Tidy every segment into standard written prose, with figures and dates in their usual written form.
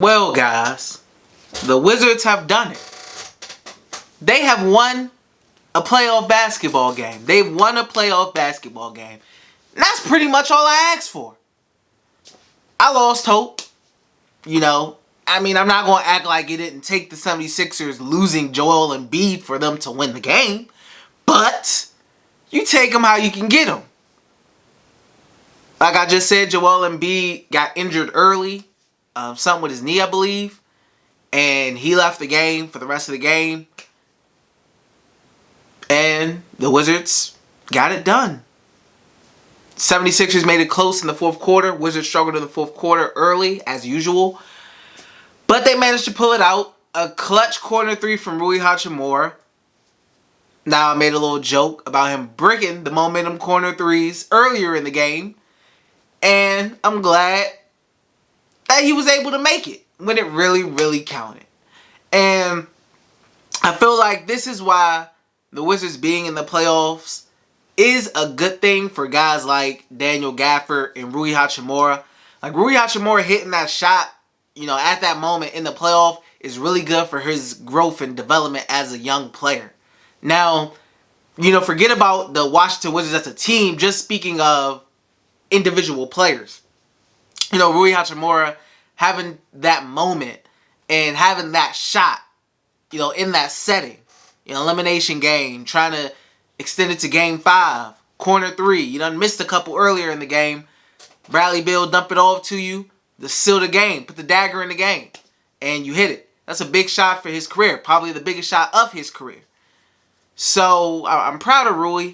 Well, guys, the Wizards have done it. They have won a playoff basketball game. They've won a playoff basketball game. And that's pretty much all I asked for. I lost hope. I'm not going to act like it didn't take the 76ers losing Joel Embiid for them to win the game. But you take them how you can get them. Like I just said, Joel Embiid got injured early. Something with his knee, I believe. And he left the game for the rest of the game. And the Wizards got it done. 76ers made it close in the fourth quarter. Wizards struggled in the fourth quarter early, as usual. But they managed to pull it out. A clutch corner three from Rui Hachimura. Now, I made a little joke about him bricking the momentum corner threes earlier in the game. And I'm glad that he was able to make it when it really, really counted. And I feel like this is why the Wizards being in the playoffs is a good thing for guys like Daniel Gafford and Rui Hachimura. Like Rui Hachimura hitting that shot, at that moment in the playoff is really good for his growth and development as a young player. Now, forget about the Washington Wizards as a team, just speaking of individual players. Rui Hachimura having that moment and having that shot, in that setting, elimination game, trying to extend it to game 5, corner 3. You done missed a couple earlier in the game. Bradley Beal dump it off to you to seal the game, put the dagger in the game, and you hit it. That's a big shot for his career, probably the biggest shot of his career. So I'm proud of Rui.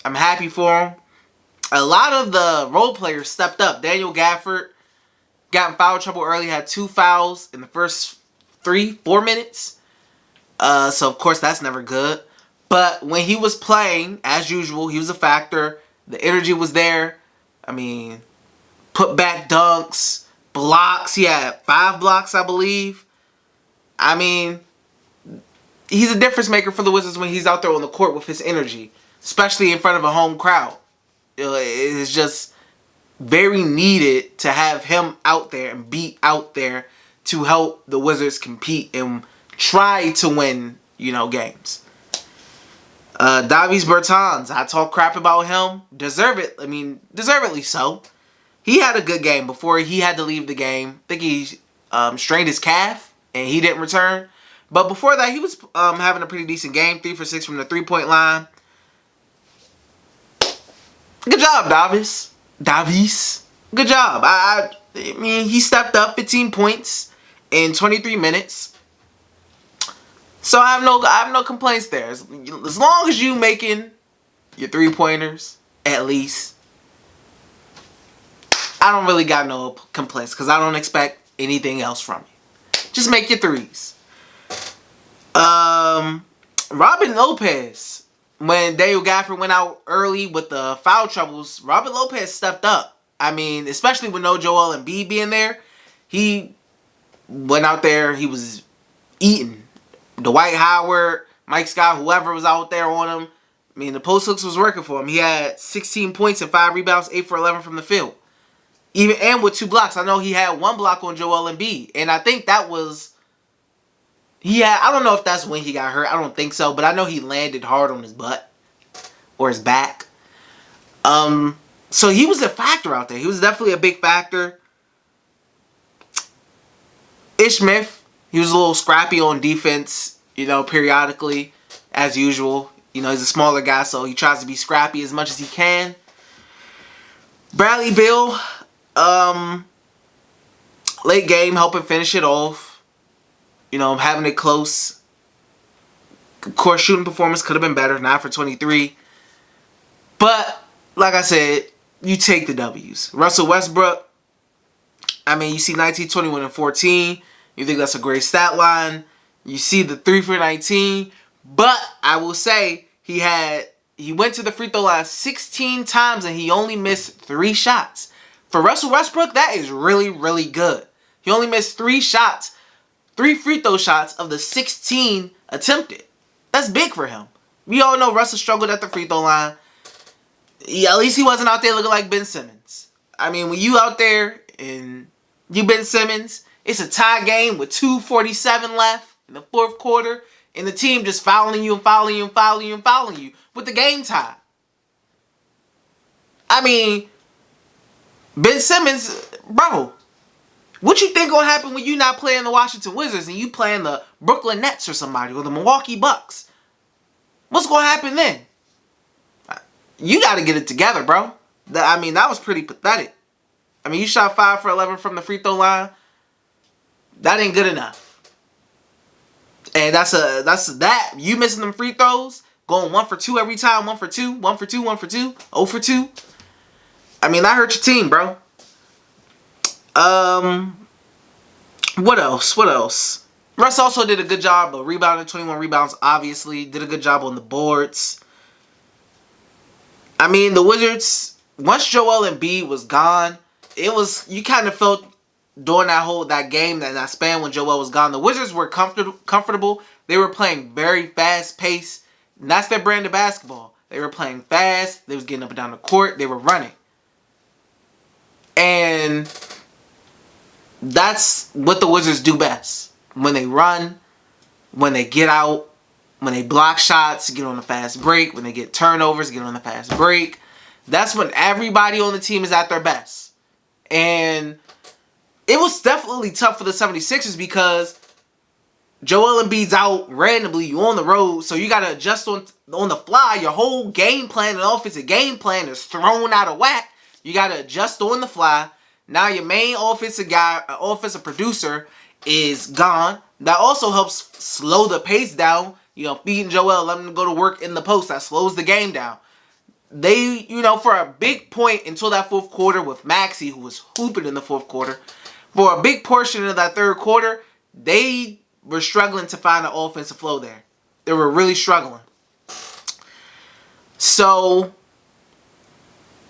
I'm happy for him. A lot of the role players stepped up. Daniel Gafford got in foul trouble early, had 2 fouls in the first 3-4 minutes. So, of course, that's never good. But when he was playing, as usual, he was a factor. The energy was there. Put back dunks, blocks. He had 5 blocks, I believe. He's a difference maker for the Wizards when he's out there on the court with his energy, especially in front of a home crowd. It's just very needed to have him out there and be out there to help the Wizards compete and try to win, games. Davis Bertans, I talk crap about him. Deservedly so. He had a good game before he had to leave the game. I think he strained his calf and he didn't return. But before that, he was having a pretty decent game. 3 for 6 from the 3-point line. Good job, Davis. Good job. He stepped up 15 points in 23 minutes. So I have no complaints there. As long as you making your 3-pointers, at least, I don't really got no complaints because I don't expect anything else from you. Just make your threes. Robin Lopez. When Daniel Gafford went out early with the foul troubles, Robin Lopez stepped up. Especially with no Joel Embiid being there, he went out there. He was eating. Dwight Howard, Mike Scott, whoever was out there on him. The post hooks was working for him. He had 16 points and 5 rebounds, 8 for 11 from the field. And with 2 blocks. I know he had 1 block on Joel Embiid. And I think that was... I don't know if that's when he got hurt. I don't think so. But I know he landed hard on his butt. Or his back. So he was a factor out there. He was definitely a big factor. Ish Smith. He was a little scrappy on defense, periodically, as usual. He's a smaller guy, so he tries to be scrappy as much as he can. Bradley Beal, late game, helping finish it off. Having it close. Of course, shooting performance could have been better, 9 for 23. But, like I said, you take the W's. Russell Westbrook, you see 19, 21, and 14. You think that's a great stat line. You see the 3 for 19. But I will say he went to the free throw line 16 times and he only missed 3 shots. For Russell Westbrook, that is really, really good. He only missed 3 shots, 3 free throw shots of the 16 attempted. That's big for him. We all know Russell struggled at the free throw line. At least he wasn't out there looking like Ben Simmons. When you out there and you Ben Simmons, It's a tie game with 2:47 left in the fourth quarter, and the team just fouling you and fouling you and fouling you and fouling you with the game tie. I mean, Ben Simmons, bro, what you think gonna happen when you not playing the Washington Wizards and you playing the Brooklyn Nets or somebody, or the Milwaukee Bucks? What's gonna happen then? You gotta get it together, bro. I mean, that was pretty pathetic. I mean, you shot 5 for 11 from the free throw line. That ain't good enough. And that's that. You missing them free throws, going 1 for 2 every time, 1 for 2, 1 for 2, 1 for 2, 0 for 2. I mean, that hurt your team, bro. What else? What else? Russ also did a good job of rebounding, 21 rebounds, obviously. Did a good job on the boards. I mean, the Wizards, once Joel Embiid was gone, it was, you kind of felt during that game, that span when Joel was gone, the Wizards were comfortable. They were playing very fast pace. And that's their brand of basketball. They were playing fast. They was getting up and down the court. They were running. And that's what the Wizards do best. When they run, when they get out, when they block shots, get on a fast break, when they get turnovers, get on a fast break. That's when everybody on the team is at their best. And it was definitely tough for the 76ers because Joel Embiid's out randomly. You on the road, so you got to adjust on the fly. Your whole game plan and offensive game plan is thrown out of whack. You got to adjust on the fly. Now your main offensive guy, offensive producer, is gone. That also helps slow the pace down. You know, feeding Joel, letting him go to work in the post. That slows the game down. They, you know, for a big point until that fourth quarter with Maxey, who was hooping in the fourth quarter, for a big portion of that third quarter, they were struggling to find an offensive flow there. They were really struggling. So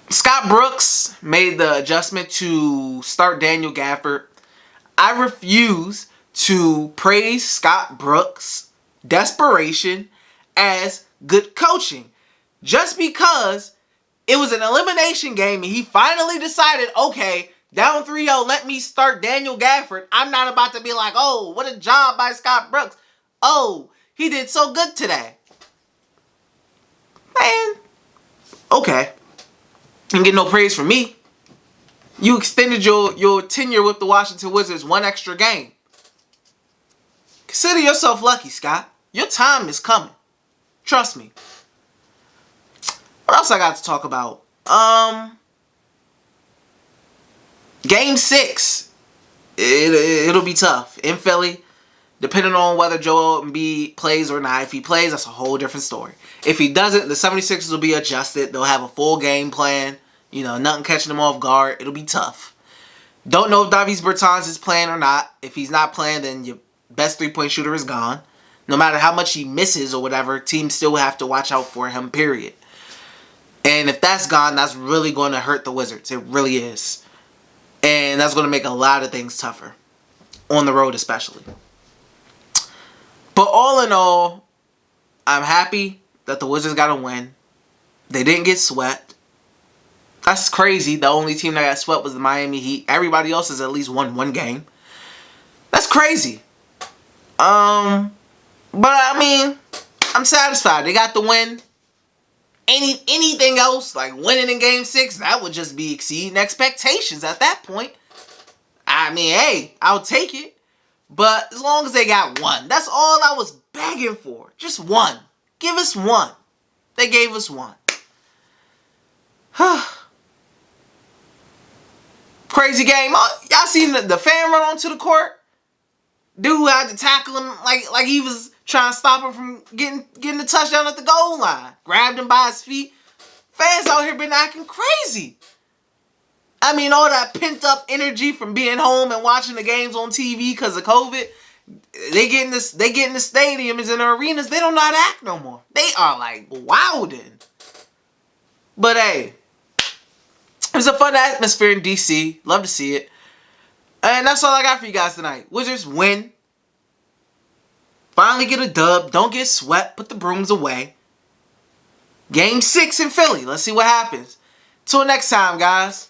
Scott Brooks made the adjustment to start Daniel Gafford. I refuse to praise Scott Brooks' desperation as good coaching. Just because it was an elimination game and he finally decided, okay, down 3-0, let me start Daniel Gafford. I'm not about to be like, oh, what a job by Scott Brooks. Oh, he did so good today. Man, okay. And get no praise from me. You extended your tenure with the Washington Wizards 1 extra game. Consider yourself lucky, Scott. Your time is coming. Trust me. What else I got to talk about? Game 6. It'll be tough in Philly. Depending on whether Joel Embiid plays or not. If he plays, that's a whole different story. If he doesn't, the 76ers will be adjusted. They'll have a full game plan. You know, nothing catching them off guard. It'll be tough. Don't know if Davis Bertans is playing or not. If he's not playing, then your best 3-point shooter is gone. No matter how much he misses or whatever, teams still have to watch out for him, period. And if that's gone, that's really going to hurt the Wizards. It really is. And that's going to make a lot of things tougher. On the road especially. But all in all, I'm happy that the Wizards got a win. They didn't get swept. That's crazy. The only team that got swept was the Miami Heat. Everybody else has at least won 1 game. That's crazy. But I mean, I'm satisfied. They got the win. Anything else, like winning in Game 6, that would just be exceeding expectations at that point. I mean, hey, I'll take it. But as long as they got 1, that's all I was begging for. Just 1. Give us 1. They gave us 1. Crazy game. Y'all seen the fan run onto the court? Dude had to tackle him like he was trying to stop him from getting the touchdown at the goal line. Grabbed him by his feet. Fans out here been acting crazy. I mean, all that pent-up energy from being home and watching the games on TV because of COVID, they get in the stadiums and the arenas, they don't know how to act no more. They are like wilding. But hey, it was a fun atmosphere in DC. Love to see it. And that's all I got for you guys tonight. Wizards win. Finally get a dub. Don't get swept. Put the brooms away. Game 6 in Philly. Let's see what happens. Till next time, guys.